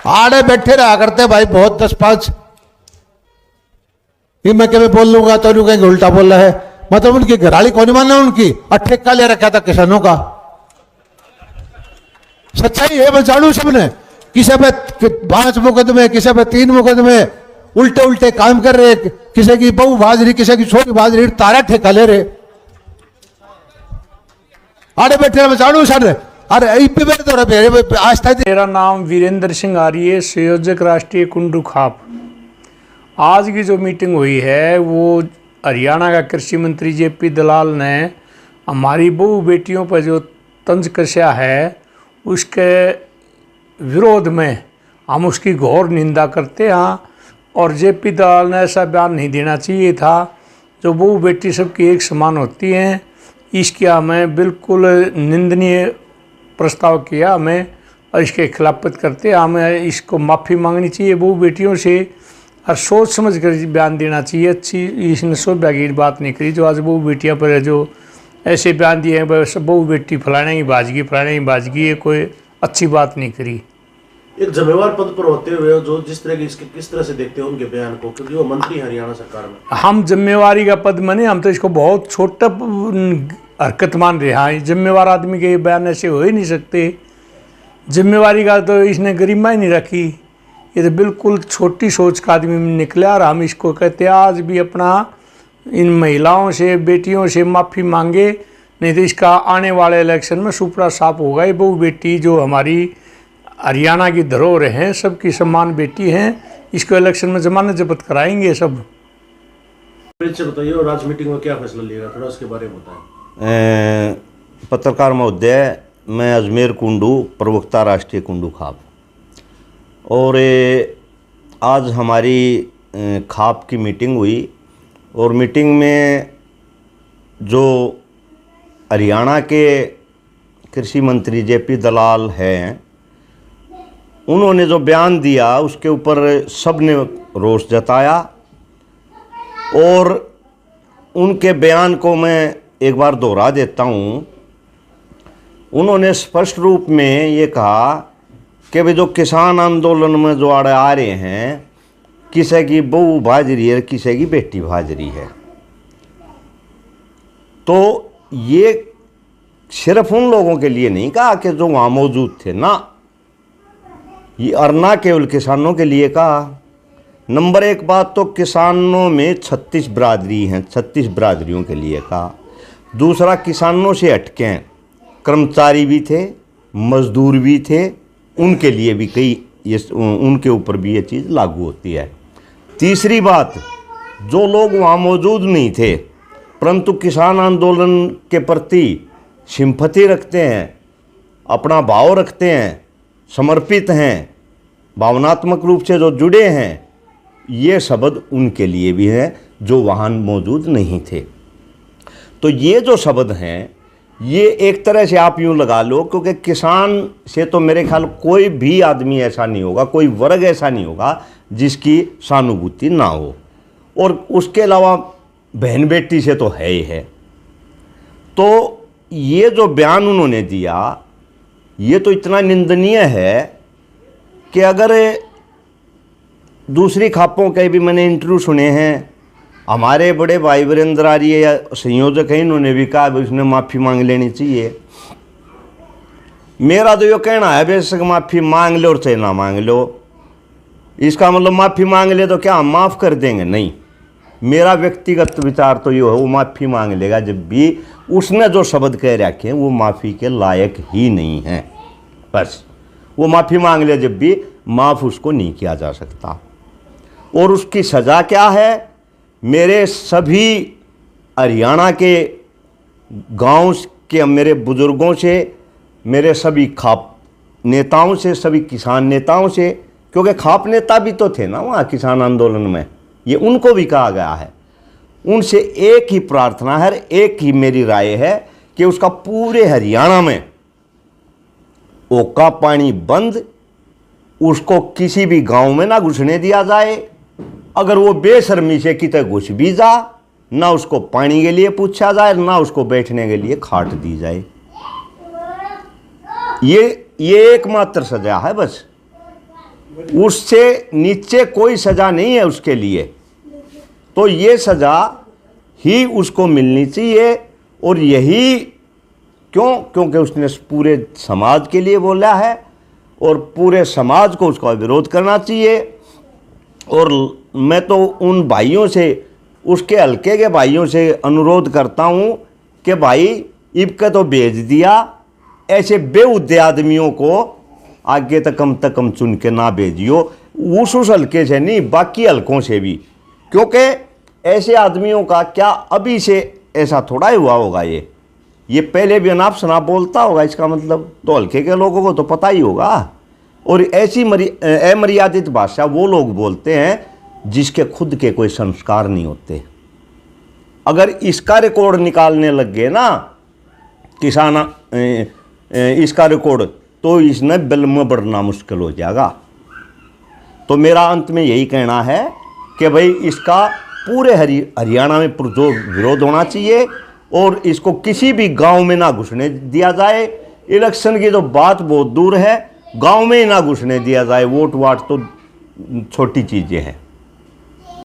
आड़े बैठे रहा करते भाई बहुत 10-5। ये मैं क्या बोल लूंगा तो नहीं कहेंगे उल्टा बोल रहा है। मतलब उनकी घराली कौन माना उनकी और ठेका ले रखा था किसानों का। सच्चाई है मैं जानू सबने। किसी पे 5 मुकदमे, किसी पे 3 मुकदमे, उल्टे उल्टे काम कर रहे। किसी की बहू बाजरी, किसी की छोटी बाजरी, तारा ठेका ले रहे। आड़े बैठे मैं जानू सर। अरे तो आज तक। मेरा नाम वीरेंद्र सिंह आर्य, संयोजक राष्ट्रीय कुंडू खाप। आज की जो मीटिंग हुई है वो हरियाणा का कृषि मंत्री जेपी दलाल ने हमारी बहू बेटियों पर जो तंज कसा है उसके विरोध में हम उसकी घोर निंदा करते हैं। और जेपी दलाल ने ऐसा बयान नहीं देना चाहिए था। जो बहू बेटी सबकी एक समान होती हैं, इसकी हमें बिल्कुल निंदनीय प्रस्ताव किया हमें और इसके खिलाफत करते हैं। हमें इसको माफ़ी मांगनी चाहिए बहू बेटियों से और सोच समझ कर बयान देना चाहिए। अच्छी इसने सौभाग्य की बात नहीं करी जो आज बहू बेटियाँ पर जो ऐसे बयान दिए हैं बहू बेटी फलाने की बाजगी ये कोई अच्छी बात नहीं करी। एक जिम्मेवार पद पर होते हुए जो जिस तरह की किस तरह से देखते हैं उनके बयान को, क्योंकि वो मंत्री हरियाणा सरकार में। हम जिम्मेवारी का पद माने, हम तो इसको बहुत छोटा हरकत मान रहे हैं। जिम्मेवार आदमी के बयान ऐसे हो ही नहीं सकते। जिम्मेवारी का तो इसने गरिमा ही नहीं रखी। ये तो बिल्कुल छोटी सोच का आदमी निकला और हम इसको कहते हैं आज भी अपना इन महिलाओं से बेटियों से माफ़ी मांगे, नहीं तो इसका आने वाले इलेक्शन में सुपड़ा साफ होगा। ये बहू बेटी जो हमारी हरियाणा की धरोहर हैं, सबकी सम्मान बेटी हैं, इसको इलेक्शन में जमानत जब्त कराएंगे सब। बताइए और आज मीटिंग में क्या फैसला लिया थोड़ा उसके बारे में बताएं। पत्रकार महोदय, मैं अजमेर कुंडू प्रवक्ता राष्ट्रीय कुंडू खाप। और आज हमारी खाप की मीटिंग हुई और मीटिंग में जो हरियाणा के कृषि मंत्री जेपी दलाल हैं उन्होंने जो बयान दिया उसके ऊपर सबने रोष जताया। और उनके बयान को मैं एक बार दोहरा देता हूँ। उन्होंने स्पष्ट रूप में ये कहा कि वे जो किसान आंदोलन में जो आड़े आ रहे हैं, किसी की बहू भाजरी है, किसी की बेटी भाजरी है, तो ये सिर्फ उन लोगों के लिए नहीं कहा कि जो वहाँ मौजूद थे ना, ये और ना केवल किसानों के लिए कहा। नंबर 1 बात तो किसानों में 36 बिरादरी हैं, 36 बिरादरियों के लिए कहा। दूसरा, किसानों से हटके हैं, कर्मचारी भी थे, मजदूर भी थे, उनके लिए भी ये उनके ऊपर भी ये चीज़ लागू होती है। तीसरी बात, जो लोग वहाँ मौजूद नहीं थे परंतु किसान आंदोलन के प्रति सिंपैथी रखते हैं, अपना भाव रखते हैं, समर्पित हैं, भावनात्मक रूप से जो जुड़े हैं, ये शब्द उनके लिए भी हैं जो वहाँ मौजूद नहीं थे। तो ये जो शब्द हैं ये एक तरह से आप यूँ लगा लो, क्योंकि किसान से तो मेरे ख्याल कोई भी आदमी ऐसा नहीं होगा, कोई वर्ग ऐसा नहीं होगा जिसकी सहानुभूति ना हो। और उसके अलावा बहन बेटी से तो है ही है। तो ये जो बयान उन्होंने दिया ये तो इतना निंदनीय है कि अगर दूसरी खापों के भी मैंने इंटरव्यू सुने हैं, हमारे बड़े भाई वीरेंद्र आर्य संयोजक हैं, इन्होंने भी कहा उसने माफ़ी मांग लेनी चाहिए। मेरा तो ये कहना है बेशक माफ़ी मांग लो और चाहे ना मांग लो, इसका मतलब माफ़ी मांग ले तो क्या हम माफ़ कर देंगे? नहीं, मेरा व्यक्तिगत विचार तो ये है वो माफ़ी मांग लेगा जब भी उसने जो शब्द कह रखे हैं वो माफ़ी के लायक ही नहीं है। बस वो माफ़ी मांग ले जब भी, माफ़ उसको नहीं किया जा सकता। और उसकी सज़ा क्या है? मेरे सभी हरियाणा के गांव के मेरे बुज़ुर्गों से, मेरे सभी खाप नेताओं से, सभी किसान नेताओं से, क्योंकि खाप नेता भी तो थे ना वहाँ किसान आंदोलन में, ये उनको भी कहा गया है। उनसे एक ही प्रार्थना है, एक ही मेरी राय है कि उसका पूरे हरियाणा में ओका पानी बंद, उसको किसी भी गांव में ना घुसने दिया जाए। अगर वो बेशर्मी से कितने घुस भी जा, ना उसको पानी के लिए पूछा जाए, ना उसको बैठने के लिए खाट दी जाए। ये एकमात्र सजा है बस। उससे नीचे कोई सज़ा नहीं है उसके लिए। तो ये सज़ा ही उसको मिलनी चाहिए। और यही क्योंकि उसने पूरे समाज के लिए बोला है और पूरे समाज को उसका विरोध करना चाहिए। और मैं तो उन भाइयों से, उसके हल्के के भाइयों से अनुरोध करता हूँ कि भाई इबका तो भेज दिया, ऐसे बेहुदे आदमियों को आगे तक कम चुन के ना भेजियो। उस हल्के से नहीं, बाकी हल्कों से भी, क्योंकि ऐसे आदमियों का क्या अभी से ऐसा थोड़ा ही हुआ होगा। ये पहले भी अनाप शनाप बोलता होगा, इसका मतलब तो हल्के के लोगों को तो पता ही होगा। और ऐसी अमर्यादित भाषा वो लोग बोलते हैं जिसके खुद के कोई संस्कार नहीं होते। अगर इसका रिकॉर्ड निकालने लग गए ना किसान, इसका रिकॉर्ड, तो इसने बिल में बढ़ना मुश्किल हो जाएगा। तो मेरा अंत में यही कहना है कि भाई इसका पूरे हरियाणा में पुरजोर विरोध होना चाहिए और इसको किसी भी गांव में ना घुसने दिया जाए। इलेक्शन की तो बात बहुत दूर है, गांव में ही ना घुसने दिया जाए। वोट वाट तो छोटी चीज़ें हैं।